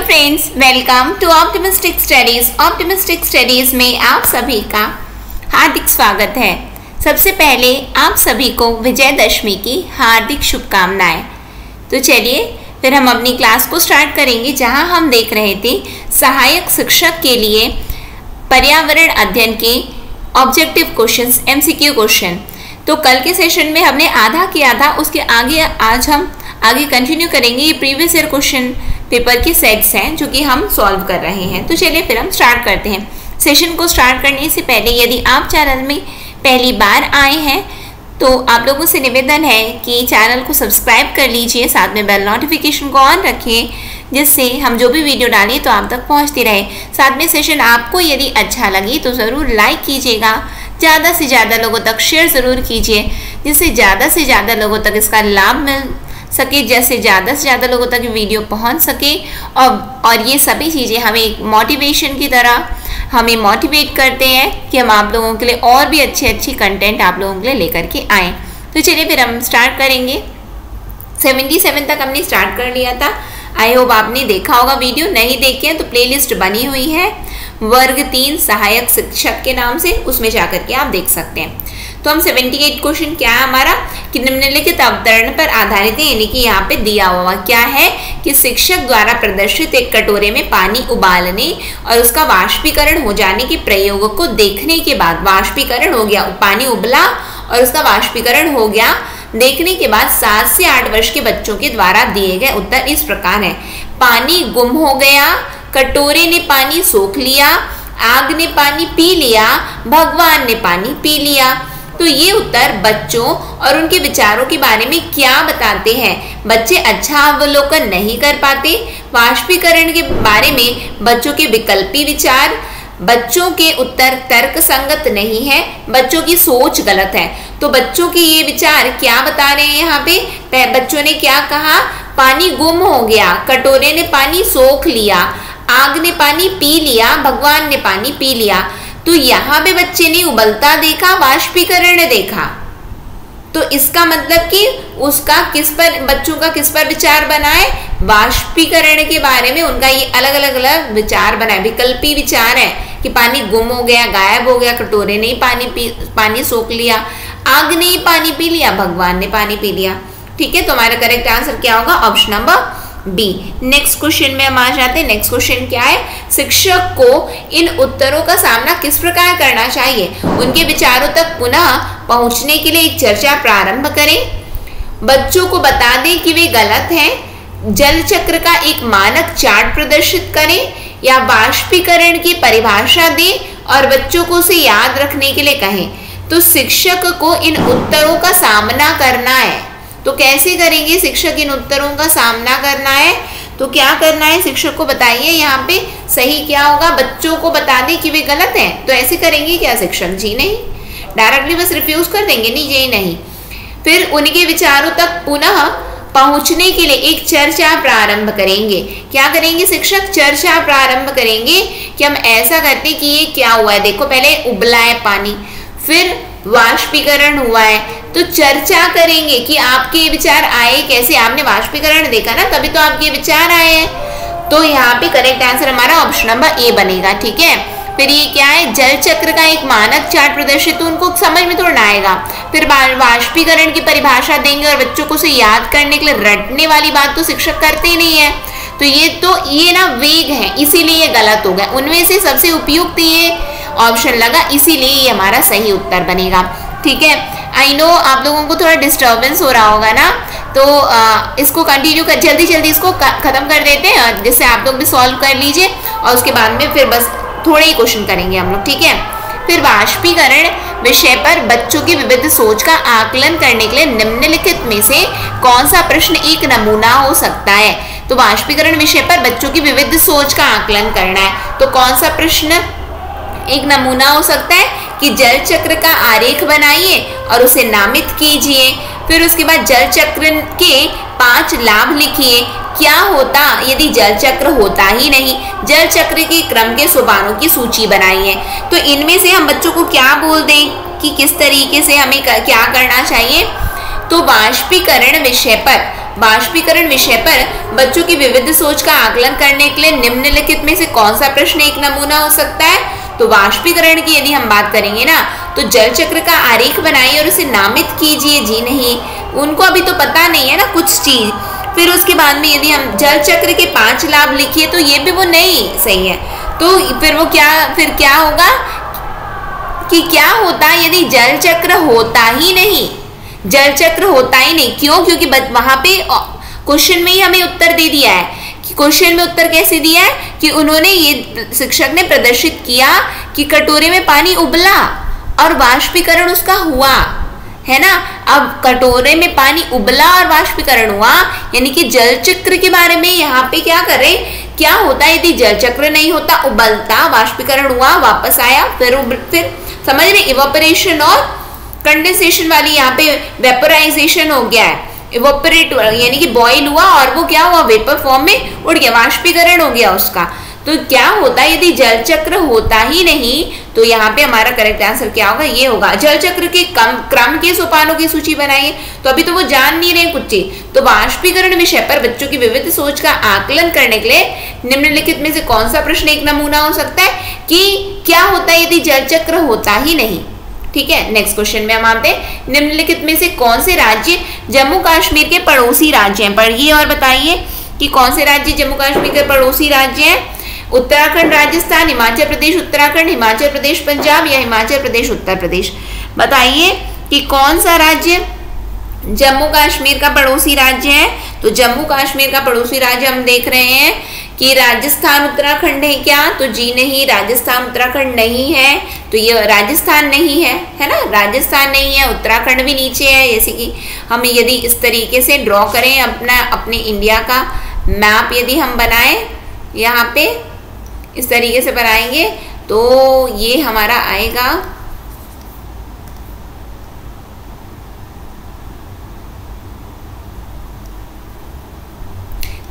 Friends, welcome to optimistic studies. Optimistic studies में आप सभी का हार्दिक स्वागत है। सबसे पहले आप सभी को विजयदशमी की हार्दिक शुभकामनाएं। तो चलिए फिर हम अपनी क्लास को स्टार्ट करेंगे, जहां हम देख रहे थे सहायक शिक्षक के लिए पर्यावरण अध्ययन के ऑब्जेक्टिव क्वेश्चंस, एमसीक्यू क्वेश्चन। तो कल के सेशन में हमने आधा किया था, उसके आगे आज हम आगे कंटिन्यू करेंगे। ये प्रीवियस ईयर क्वेश्चन पेपर के सेट्स हैं जो कि हम सॉल्व कर रहे हैं। तो चलिए फिर हम स्टार्ट करते हैं। सेशन को स्टार्ट करने से पहले यदि आप चैनल में पहली बार आए हैं तो आप लोगों से निवेदन है कि चैनल को सब्सक्राइब कर लीजिए, साथ में बेल नोटिफिकेशन को ऑन रखें, जिससे हम जो भी वीडियो डालें तो आप तक पहुंचती रहे। साथ में सेशन आपको यदि अच्छा लगे तो ज़रूर लाइक कीजिएगा, ज़्यादा से ज़्यादा लोगों तक शेयर ज़रूर कीजिए, जिससे ज़्यादा से ज़्यादा लोगों तक इसका लाभ मिल सके, जैसे ज़्यादा से ज़्यादा लोगों तक वीडियो पहुंच सके। और ये सभी चीज़ें हमें एक मोटिवेशन की तरह हमें मोटिवेट करते हैं कि हम आप लोगों के लिए और भी अच्छी कंटेंट आप लोगों के लिए लेकर के आएँ। तो चलिए फिर हम स्टार्ट करेंगे। 77 तक हमने स्टार्ट कर लिया था। आई होप आपने देखा होगा वीडियो। नहीं देखे हैं तो प्लेलिस्ट बनी हुई है वर्ग 3 सहायक शिक्षक के नाम से, उसमें जाकर के आप देख सकते हैं। तो हम 78 क्वेश्चन क्या है हमारा कि निम्नलिखित अवतरण पर आधारित है, यानी कि यहाँ पे दिया हुआ क्या है कि शिक्षक द्वारा प्रदर्शित एक कटोरे में पानी उबालने और उसका वाष्पीकरण हो जाने के प्रयोग को देखने के बाद, वाष्पीकरण हो गया, पानी उबला और उसका वाष्पीकरण हो गया, देखने के बाद 7 से 8 वर्ष के बच्चों के द्वारा दिए गए उत्तर इस प्रकार है। पानी गुम हो गया, कटोरे ने पानी सोख लिया, आग ने पानी पी लिया, भगवान ने पानी पी लिया। तो ये उत्तर बच्चों और उनके विचारों के बारे में क्या बताते हैं? बच्चे अच्छा अवलोकन नहीं कर पाते। वाष्पीकरण के बारे में बच्चों के विकल्पी विचार, बच्चों के उत्तर तर्क संगत नहीं है, बच्चों की सोच गलत है। तो बच्चों के ये विचार क्या बता रहे हैं यहाँ पे? बच्चों ने क्या कहा? पानी गुम हो गया, कटोरे ने पानी सोख लिया, आग ने पानी पी लिया, भगवान ने पानी पी लिया। तो यहाँ पे बच्चे ने उबलता देखा, वाष्पीकरण देखा। तो इसका मतलब कि उसका किस पर, बच्चों का किस पर विचार बना है? वाष्पीकरण के बारे में उनका ये अलग अलग विचार बना है, विकल्पी विचार है कि पानी गुम हो गया, गायब हो गया, कटोरे ने ही पानी सोख लिया, आग ने ही पानी पी लिया, भगवान ने पानी पी लिया। ठीक है, तो हमारा करेक्ट आंसर क्या होगा? Option number B. Next question में हम आ जाते हैं। नेक्स्ट क्वेश्चन क्या है? शिक्षक को इन उत्तरों का सामना किस प्रकार करना चाहिए? उनके विचारों तक पुनः पहुंचने के लिए एक चर्चा प्रारंभ करें, बच्चों को बता दें कि वे गलत हैं, जल चक्र का एक मानक चार्ट प्रदर्शित करें, या वाष्पीकरण की परिभाषा दें और बच्चों को उसे याद रखने के लिए कहें। तो शिक्षक को इन उत्तरों का सामना करना है। तो कैसे करेंगे शिक्षक इन उत्तरों का सामना करना है? तो क्या करना है शिक्षक को बताइए, यहाँ पे सही क्या होगा? बच्चों को बता दें कि वे गलत हैं। तो ऐसे करेंगे क्या शिक्षक? जी नहीं, डायरेक्टली बस रिफ्यूज कर देंगे, नहीं जी नहीं। फिर उनके विचारों तक पुनः पहुंचने के लिए एक चर्चा प्रारंभ करेंगे। क्या करेंगे शिक्षक? चर्चा प्रारंभ करेंगे कि हम ऐसा करते कि ये क्या हुआ है, देखो पहले उबला है पानी, फिर वाष्पीकरण हुआ है, तो चर्चा करेंगे कि आपके विचार आए कैसे। आपने वाष्पीकरण देखा ना, तभी तो आपके विचार आए हैं। तो यहाँ पे करेक्ट आंसर हमारा ऑप्शन नंबर ए बनेगा। ठीक है, फिर ये क्या है? जल चक्र का एक मानक चार्ट प्रदर्शित, तो उनको समझ में थोड़ा आएगा। फिर वाष्पीकरण की परिभाषा देंगे और बच्चों को उसे याद करने के लिए रटने वाली बात तो शिक्षक करते ही नहीं है। तो ये ना वेग है, इसीलिए ये गलत हो गया। उनमें से सबसे उपयुक्त ये ऑप्शन लगा, इसीलिए ये हमारा सही उत्तर बनेगा। ठीक है, आई नो आप लोगों को थोड़ा डिस्टर्बेंस हो रहा होगा ना, तो इसको कंटिन्यू कर, जल्दी इसको खत्म कर देते हैं, जिससे आप लोग भी सॉल्व कर लीजिए और उसके बाद में फिर बस थोड़े ही क्वेश्चन करेंगे हम लोग। ठीक है, फिर वाष्पीकरण विषय पर बच्चों की विविध सोच का आकलन करने के लिए निम्नलिखित में से कौन सा प्रश्न एक नमूना हो सकता है? तो वाष्पीकरण विषय पर बच्चों की विविध सोच का आकलन करना है, तो कौन सा प्रश्न एक नमूना हो सकता है कि जल चक्र का आरेख बनाइए और उसे नामित कीजिए। फिर उसके बाद जल चक्र के 5 लाभ लिखिए। क्या होता यदि जल चक्र होता ही नहीं? जल चक्र के क्रम के सोपानों की सूची बनाइए। तो इनमें से हम बच्चों को क्या बोल दें कि किस तरीके से हमें क्या करना चाहिए? तो वाष्पीकरण विषय पर वाष्पीकरण विषय पर बच्चों की विविध सोच का आकलन करने के लिए निम्नलिखित में से कौन सा प्रश्न एक नमूना हो सकता है? तो वाष्पीकरण की यदि हम बात करेंगे ना, तो जल चक्र का आरेख बनाइए और उसे नामित कीजिए। जी नहीं, उनको अभी तो पता नहीं है ना कुछ चीज। फिर उसके बाद में यदि हम जल चक्र के 5 लाभ लिखिए, तो ये भी वो नहीं सही है। तो फिर क्या होगा कि क्या होता यदि जल चक्र होता ही नहीं, जल चक्र होता ही नहीं। क्यों? क्योंकि वहां पे क्वेश्चन में ही हमें उत्तर दे दिया है। कि क्वेश्चन में उत्तर कैसे दिया है कि उन्होंने, ये शिक्षक ने प्रदर्शित किया कि कटोरे में पानी उबला और वाष्पीकरण उसका हुआ, है ना। अब कटोरे में पानी उबला और वाष्पीकरण हुआ, यानी कि जल चक्र के बारे में यहाँ पे क्या करें, क्या होता है यदि जल चक्र नहीं होता, उबलता, वाष्पीकरण हुआ, वापस आया, फिर समझ रहे, इवेपोरेशन और कंडेंसेशन वाली यहाँ पे वेपोराइजेशन हो गया है। इवेपोरेट यानी कि बॉईल हुआ और वो क्या हुआ, वेपर फॉर्म में उड़ गया, वाष्पीकरण हो गया उसका। तो क्या होता है यदि जल चक्र होता ही नहीं, तो यहाँ पे हमारा करेक्ट आंसर क्या होगा, ये होगा। जल चक्र के क्रम के सोपानों की सूची बनाइए, तो अभी तो वो जान नहीं रहे कुछ चीज। तो वाष्पीकरण विषय पर बच्चों की विविध सोच का आकलन करने के लिए निम्नलिखित में से कौन सा प्रश्न एक नमूना हो सकता है कि क्या होता है यदि जल चक्र होता ही नहीं। ठीक है, नेक्स्ट क्वेश्चन में हम आते हैं, निम्नलिखित में से कौन से राज्य जम्मू कश्मीर के पड़ोसी राज्य हैं? पढ़िए और बताइए कि कौन से राज्य जम्मू कश्मीर के पड़ोसी राज्य हैं। उत्तराखंड, राजस्थान, हिमाचल प्रदेश उत्तराखंड, हिमाचल प्रदेश पंजाब या हिमाचल प्रदेश उत्तर प्रदेश। बताइए कि कौन सा राज्य जम्मू कश्मीर का पड़ोसी राज्य है। तो जम्मू कश्मीर का पड़ोसी राज्य हम देख रहे हैं कि राजस्थान उत्तराखंड है क्या? तो जी नहीं, राजस्थान उत्तराखंड नहीं है। तो ये राजस्थान नहीं है ना, राजस्थान नहीं है। उत्तराखंड भी नीचे है। जैसे कि हम यदि इस तरीके से ड्रॉ करें अपने इंडिया का मैप, यदि हम बनाएं, यहाँ पे इस तरीके से बनाएंगे तो ये हमारा आएगा,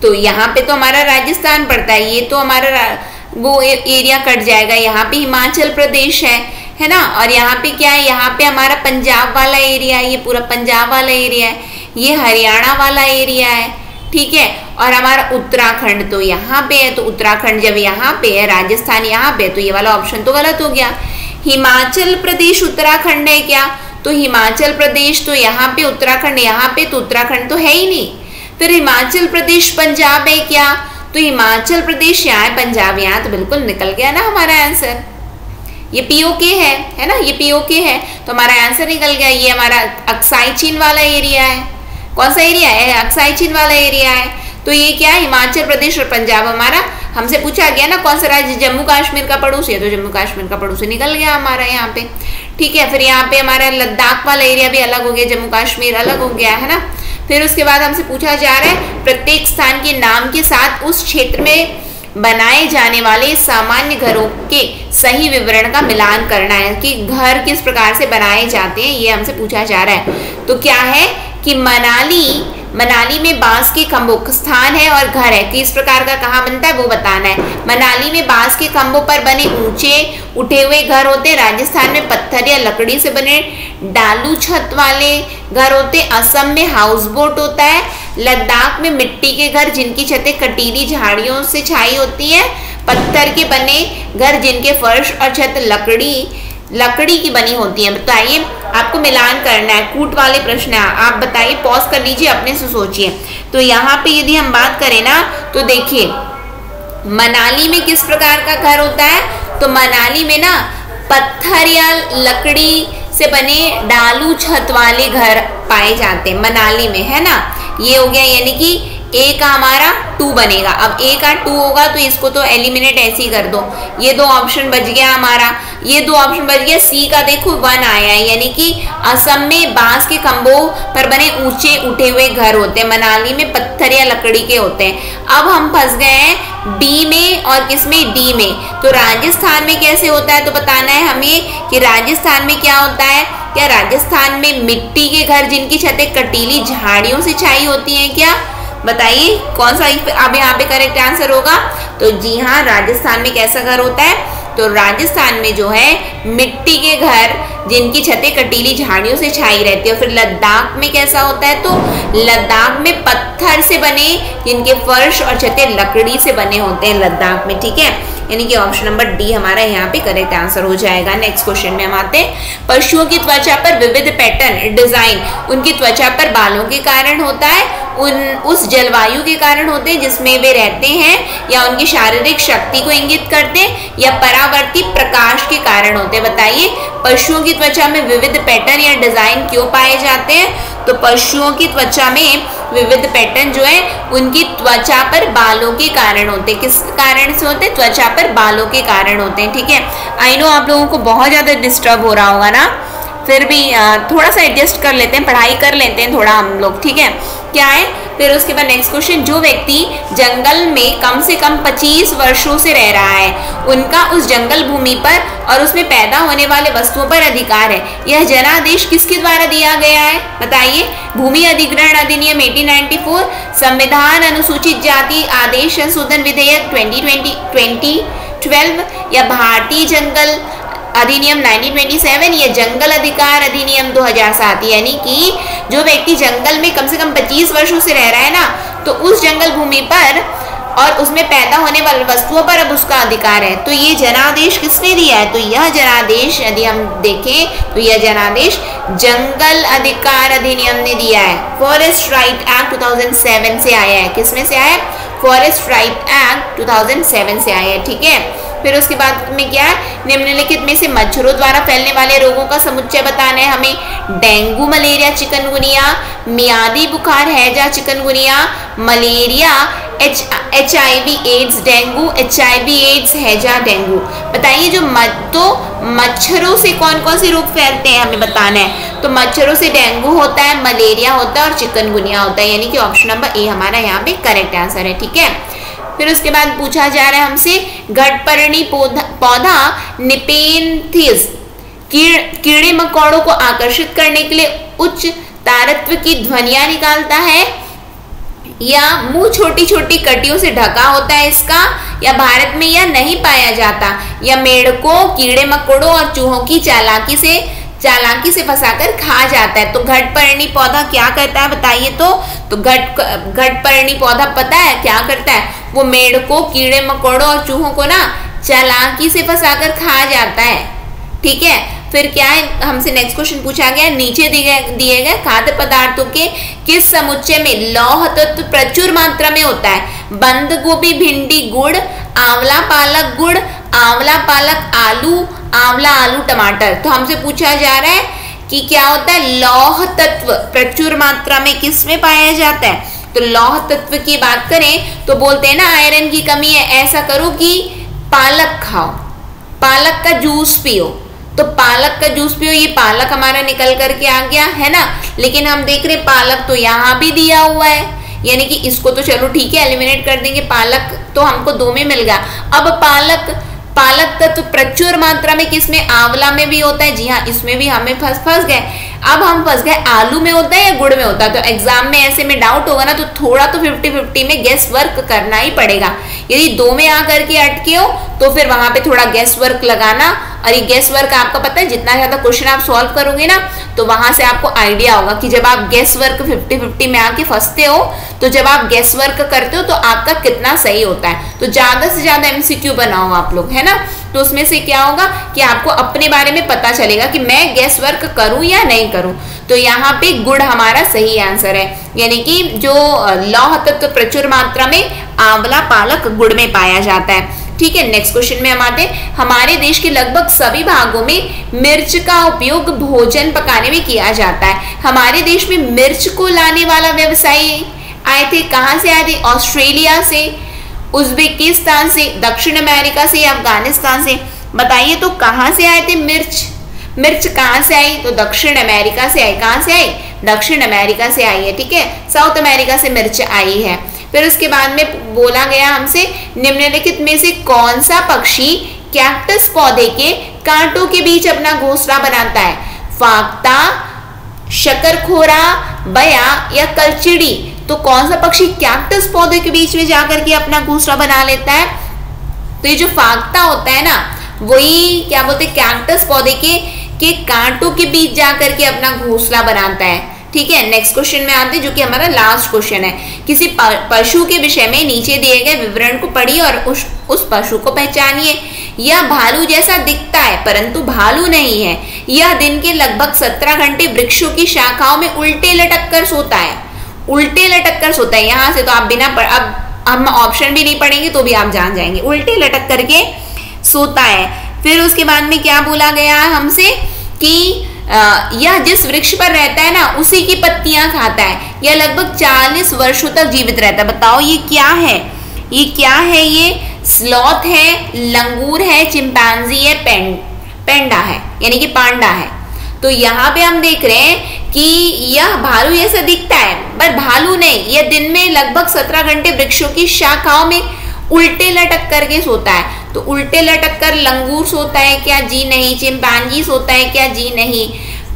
तो यहाँ पे तो हमारा राजस्थान पड़ता है, ये तो हमारा वो एरिया कट जाएगा। यहाँ पे हिमाचल प्रदेश है ना, और यहाँ पे क्या है, यहाँ पे हमारा पंजाब वाला एरिया है, ये पूरा पंजाब वाला एरिया है, ये हरियाणा वाला एरिया है। ठीक है, और हमारा उत्तराखंड तो यहाँ पे है। तो उत्तराखंड जब यहाँ पे है, राजस्थान यहाँ पे, तो ये वाला ऑप्शन तो गलत हो गया। हिमाचल प्रदेश उत्तराखंड है क्या? तो हिमाचल प्रदेश तो यहाँ पे, उत्तराखंड यहाँ पे, तो उत्तराखंड तो है ही नहीं। फिर हिमाचल प्रदेश पंजाब है क्या? तो हिमाचल प्रदेश यहाँ है, पंजाब यहाँ, तो बिल्कुल निकल गया ना हमारा आंसर। ये पीओके है ना, ये पीओके है, तो हमारा आंसर निकल गया। ये हमारा अक्साई चीन वाला एरिया है। कौन सा एरिया है? अक्साई चीन वाला एरिया है। तो ये क्या है, हिमाचल प्रदेश और पंजाब हमारा, हमसे पूछा गया ना कौन सा राज्य जम्मू कश्मीर का पड़ोसी है, तो जम्मू कश्मीर का पड़ोसी निकल गया हमारा यहाँ पे। ठीक है, फिर यहाँ पे हमारा लद्दाख वाला एरिया भी अलग हो गया, जम्मू कश्मीर अलग हो गया, है ना। फिर उसके बाद हमसे पूछा जा रहा है प्रत्येक स्थान के नाम के साथ उस क्षेत्र में बनाए जाने वाले सामान्य घरों के सही विवरण का मिलान करना है कि घर किस प्रकार से बनाए जाते हैं, ये हमसे पूछा जा रहा है। तो क्या है कि मनाली में बांस के खंभों स्थान है और घर है, किस प्रकार का कहाँ बनता है वो बताना है। मनाली में बांस के खंभों पर बने ऊंचे उठे हुए घर होते हैं। राजस्थान में पत्थर या लकड़ी से बने डालू छत वाले घर होते। असम में हाउस बोट होता है। लद्दाख में मिट्टी के घर जिनकी छतें कटीली झाड़ियों से छाई होती है। पत्थर के बने घर जिनके फर्श और छत लकड़ी की बनी होती है। बताइए, आपको मिलान करना है, कूट वाले प्रश्न है। आप बताइए, पॉज कर लीजिए, अपने से सोचिए। तो यहाँ पे यदि हम बात करें ना, तो देखिए मनाली में किस प्रकार का घर होता है, तो मनाली में ना पत्थर या लकड़ी से बने डालू छत वाले घर पाए जाते हैं मनाली में, है ना। ये हो गया, यानी कि ए का हमारा 2 बनेगा। अब ए का 2 होगा तो इसको तो एलिमिनेट ऐसे ही कर दो। ये 2 ऑप्शन बच गया हमारा, ये 2 ऑप्शन बच गया। सी का देखो 1 आया है, यानी कि असम में बांस के खंभों पर बने ऊंचे उठे हुए घर होते हैं, मनाली में पत्थर या लकड़ी के होते हैं। अब हम फंस गए हैं बी में और किसमें, डी में। तो राजस्थान में कैसे होता है, तो बताना है हमें कि राजस्थान में क्या होता है। क्या राजस्थान में मिट्टी के घर जिनकी छतें कटीली झाड़ियों से छाई होती हैं क्या? बताइए कौन सा अब यहाँ पे करेक्ट आंसर होगा। तो जी हाँ, राजस्थान में कैसा घर होता है, तो राजस्थान में जो है मिट्टी के घर जिनकी छतें कटीली झाड़ियों से छाई रहती है। फिर लद्दाख में कैसा होता है, तो लद्दाख में पत्थर से बने जिनके फर्श और छतें लकड़ी से बने होते हैं लद्दाख में, ठीक है। यानी कि ऑप्शन नंबर डी हमारा यहाँ पे करेक्ट आंसर हो जाएगा। नेक्स्ट क्वेश्चन में हम आते हैं। पशुओं की त्वचा पर विविध पैटर्न डिजाइन उनकी त्वचा पर बालों के कारण होता है, उस जलवायु के कारण होते हैं जिसमें वे रहते हैं, या उनकी शारीरिक शक्ति को इंगित करते हैं, या परावर्ती प्रकाश के कारण होते हैं। बताइए पशुओं की त्वचा में विविध पैटर्न या डिजाइन क्यों पाए जाते हैं? तो पशुओं की त्वचा में विविध पैटर्न जो है उनकी त्वचा पर बालों के कारण होते हैं। किस कारण से होते हैं? त्वचा पर बालों के कारण होते हैं, ठीक है। आई नो आप लोगों को बहुत ज्यादा डिस्टर्ब हो रहा होगा ना, फिर भी थोड़ा सा एडजस्ट कर लेते हैं, पढ़ाई कर लेते हैं थोड़ा हम लोग, ठीक है। क्या है फिर उसके बाद नेक्स्ट क्वेश्चन, जो व्यक्ति जंगल में कम से कम 25 वर्षों से रह रहा है उनका उस जंगल भूमि पर और उसमें पैदा होने वाले वस्तुओं पर अधिकार है। यह जनादेश किसके द्वारा दिया गया है? बताइए। भूमि अधिग्रहण अधिनियम 1894, संविधान अनुसूचित जाति आदेश संशोधन विधेयक 2012, या भारतीय जंगल अधिनियम 1927, या जंगल अधिकार अधिनियम 2007। यानी कि जो व्यक्ति जंगल में कम से कम 25 वर्षों से रह रहा है ना, तो उस जंगल भूमि पर और उसमें पैदा होने वाली वस्तुओं पर अब उसका अधिकार है। तो ये जनादेश किसने दिया है? तो यह जनादेश यदि हम देखें तो यह जनादेश जंगल अधिकार अधिनियम ने दिया है। फॉरेस्ट राइट एक्ट 2007 से आया है। किसमें से आया है? फॉरेस्ट राइट एक्ट 2007 से आया है, ठीक है। फिर उसके बाद में क्या है, निम्नलिखित में से मच्छरों द्वारा फैलने वाले रोगों का समुच्चय बताना है हमें। डेंगू, मलेरिया, चिकनगुनिया, मियादी बुखार, हैजा, chikungunya, malaria, HIV AIDS, dengue, HIV AIDS, हैजा, डेंगू। बताइए जो मच्छरों से कौन कौन से रोग फैलते हैं हमें बताना है। तो मच्छरों से डेंगू होता है, मलेरिया होता है और चिकनगुनिया होता है। यानी कि ऑप्शन नंबर ए हमारा यहाँ पे करेक्ट आंसर है, ठीक है। फिर उसके बाद पूछा जा रहा है हमसे, घटपर्णी पौधा निपेंथिस कीड़े मकोड़ों को आकर्षित करने के लिए उच्च तारत्व की ध्वनियां निकालता है, या मुंह छोटी छोटी कटियों से ढका होता है इसका, या भारत में यह नहीं पाया जाता, या मेढकों, कीड़े मकोड़ों और चूहों की चालाकी से फंसाकर खा जाता है। तो घटपर्णी पौधा क्या करता है बताइए। तो घटपर्णी पौधा पता है क्या करता है? वो मेढकों, कीड़े मकोड़ों और चूहों को ना चालाकी से फंसाकर खा जाता है, ठीक है। फिर क्या है, हमसे नेक्स्ट क्वेश्चन पूछा गया, नीचे दिए गए खाद्य पदार्थों के किस समुच्चय में लौह तत्व प्रचुर मात्रा में होता है? बंद गोभी, भिंडी, गुड़, आंवला पालक गुड़, आंवला पालक आलू, आंवला आलू टमाटर। तो हमसे पूछा जा रहा है कि क्या होता है? लौह तत्व प्रचुर मात्रा में किस में पाया जाता है? तो लौह तत्व की बात करें तो बोलते हैं ना आयरन की कमी है, ऐसा करो कि पालक खाओ, पालक का जूस पियो। तो पालक का जूस पियो, ये पालक हमारा निकल करके आ गया है ना। लेकिन हम देख रहे पालक तो यहाँ भी दिया हुआ है, यानी कि इसको तो चलो ठीक है एलिमिनेट कर देंगे, पालक तो हमको 2 में मिल गया। अब पालक तत्व प्रचुर मात्रा में किसमें? आंवला में भी होता है। जी हाँ, इसमें भी हमें फंस गए। अब हम फंस गए आलू में होता है या गुड़ में होता है। तो एग्जाम में ऐसे में डाउट होगा ना, तो थोड़ा तो 50-50 में गेस वर्क करना ही पड़ेगा। यदि 2 में आकर के अटके हो तो फिर वहां पे थोड़ा गेस वर्क लगाना, और ये गेस वर्क आपका पता है जितना ज्यादा क्वेश्चन आप सॉल्व करोगे ना, तो वहां से आपको आइडिया होगा कि जब आप गेस वर्क 50-50 में आके फंसते हो, तो जब आप गेस वर्क करते हो तो आपका कितना सही होता है। तो ज्यादा से ज्यादा MCQ बनाओ आप लोग, है ना। तो उसमें से क्या होगा कि आपको अपने बारे में पता चलेगा कि मैं गेस वर्क करूं या नहीं करूं। तो यहाँ पे गुड़ हमारा सही आंसर है, यानी कि जो लौह तत्व प्रचुर मात्रा में आंवला पालक गुड़ में पाया जाता है, ठीक है। नेक्स्ट क्वेश्चन में हम आते हैं, हमारे देश के लगभग सभी भागों में मिर्च का उपयोग भोजन पकाने में किया जाता है। हमारे देश में मिर्च को लाने वाला व्यवसायी आए थे, कहाँ से आए थे? ऑस्ट्रेलिया से, उज्बेकिस्तान से, दक्षिण अमेरिका से, अफगानिस्तान से। बताइए तो कहाँ से आए थे मिर्च कहाँ से आई? तो दक्षिण अमेरिका से आई। कहाँ से आई? दक्षिण अमेरिका से आई है, ठीक है। साउथ अमेरिका से मिर्च आई है। फिर उसके बाद में बोला गया हमसे, निम्नलिखित में से कौन सा पक्षी कैक्टस पौधे के कांटों के बीच अपना घोंसला बनाता है? फाख्ता, शकरखोरा, बया या कलचिड़ी। तो कौन सा पक्षी कैक्टस पौधे के बीच में जाकर के अपना घोंसला बना लेता है? तो ये जो फाख्ता होता है ना, वही क्या बोलते हैं, कैक्टस पौधे के कांटों के बीच जा करके अपना घोंसला बनाता है। ठीक है, नेक्स्ट क्वेश्चन में आते हैं जो कि हमारा लास्ट क्वेश्चन है। किसी पशु के विषय में नीचे दिए गए विवरण को पढ़िए और उस पशु को पहचानिए। यह भालू जैसा दिखता है परंतु भालू नहीं है। यह दिन के लगभग 17 घंटे वृक्षों की शाखाओं में उल्टे लटक कर सोता है। उल्टे लटक कर सोता है, यहाँ से तो आप बिना अब हम ऑप्शन भी नहीं पढ़ेंगे तो भी आप जान जाएंगे, उल्टे लटक करके सोता है। फिर उसके बाद में क्या बोला गया है हमसे कि यह जिस वृक्ष पर रहता है ना उसी की पत्तियां खाता है। यह लगभग 40 वर्षों तक जीवित रहता है। बताओ ये क्या है, ये क्या है? ये स्लॉथ है, लंगूर है, चिंपैंजी है, पेंडा है, यानी कि पांडा है। तो यहाँ पे हम देख रहे हैं कि यह भालू जैसा दिखता है पर भालू नहीं। यह दिन में लगभग 17 घंटे वृक्षों की शाखाओं में उल्टे लटक करके सोता है। तो उल्टे लटक कर लंगूर सोता है क्या? जी नहीं। चिंपैंजी सोता है क्या? जी नहीं।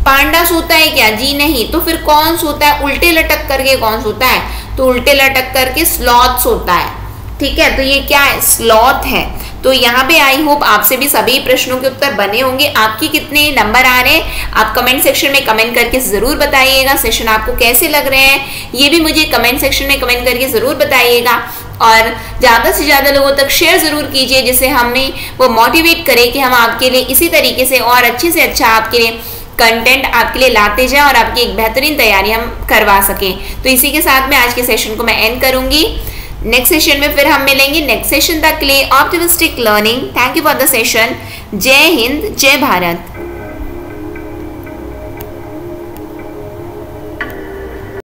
पांडा सोता है क्या? जी नहीं। तो फिर कौन सोता है उल्टे लटक करके? कौन सोता है? तो उल्टे लटक करके स्लॉथ सोता है। ठीक है, तो ये क्या है? स्लॉथ है। तो यहाँ पे आई होप आपसे भी सभी प्रश्नों के उत्तर बने होंगे। आपके कितने नंबर आ रहे हैं आप कमेंट सेक्शन में कमेंट करके जरूर बताइएगा। सेशन आपको कैसे लग रहे हैं ये भी मुझे कमेंट सेक्शन में कमेंट करके जरूर बताइएगा। और ज़्यादा से ज़्यादा लोगों तक शेयर ज़रूर कीजिए जिससे हमें वो मोटिवेट करे कि हम आपके लिए इसी तरीके से और अच्छे से अच्छा आपके लिए कंटेंट आपके लिए लाते जाएं और आपकी एक बेहतरीन तैयारी हम करवा सकें। तो इसी के साथ में आज के सेशन को मैं एंड करूंगी। नेक्स्ट सेशन में फिर हम मिलेंगे। नेक्स्ट सेशन तक के लिए optimistic learning. Thank you for the session. जय हिंद, जय भारत।